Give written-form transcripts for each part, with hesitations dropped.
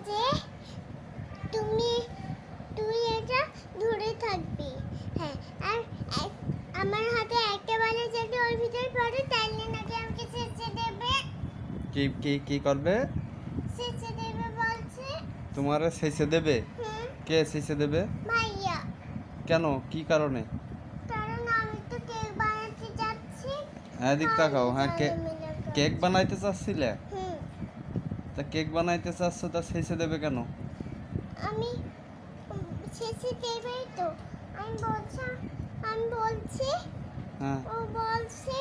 যে তুই এটা ধরে থাকবি। হ্যাঁ, আর আমার হাতে একটা বালি যদি ওর ভিতরে পড়ে তাহলে নাকি আমাকে ছেঁচে দেবে। কি কি কি করবে? ছেঁচে দেবে বলছে। তোমারে ছেঁচে দেবে? হুম, কে ছেঁচে দেবে? ভাইয়া। কেন, কি কারণে? কারণ আমি তো কেক বানাতে যাচ্ছি। এদিক তাকাও। হ্যাঁ, কেক বানাইতে চাচ্ছিলে? হুম, তা কেক বানাইতে চাচ্ছ, তা ছেঁচে দেবে কেন? আমি ছেঁচে দেবেই তো। আমি বলছি হ্যাঁ, ও বলছে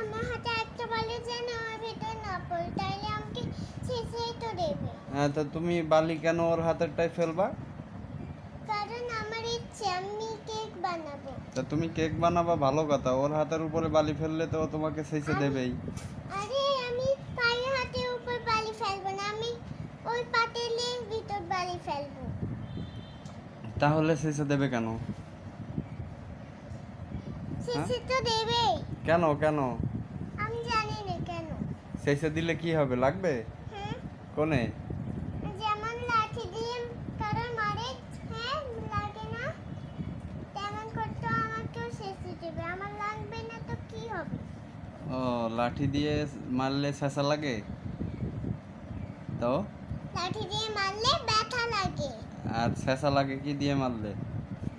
আমার হাতে একটা বালি যেন ওর ভিতরে না পড়ে তাইলে আমাকে ছেঁচেই তো দেবে। হ্যাঁ, তা তুমি বালি কেন ওর হাতেরটাই ফেলবা? কারণ আমার ইচ্ছে আমি কেক বানাবো। তা তুমি কেক বানাবা, ভালো কথা। ওর হাতের উপরে বালি ফেললে তো ও তোমাকে ছেঁচে দেবেই। আরে আমি পায়ের হাতের উপর বালি ফেলবো না, আমি ওই পাতিলের ভিতর বালি ফেলবো। তাহলে ছেঁচে দেবে কেন? ছেঁচে তো দেবেই। কেন কেন? আমি জানি না কেন। ছেঁচে দিলে কি হবে, লাগবে? হ্যাঁ, কোনে? যেমন লাঠি দিয়ে কারো মারে, হ্যাঁ লাগে না, তেমন করতে আমাকেও ছেঁচে দেবে। আমার লাগবে না তো কি হবে? ও, লাঠি দিয়ে মারলে ছেঁচা লাগে? তো লাঠি দিয়ে মারলে ব্যথা লাগে। আর ছেঁচা লাগে কি দিয়ে মারলে?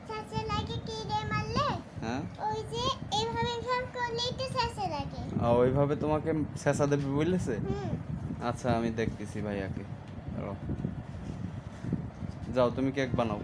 ছেঁচে লাগে কি দিয়ে মারলে? হ্যাঁ, ওই যে এইভাবে এইভাবে করলেই তো ছেঁচে লাগে। ওইভাবে তোমাকে ছেঁচা দেবে বলেছে? হুম। আচ্ছা, আমি দেখতেছি ভাইয়াকে। দাঁড়াও। যাও, তুমি কেক বানাও।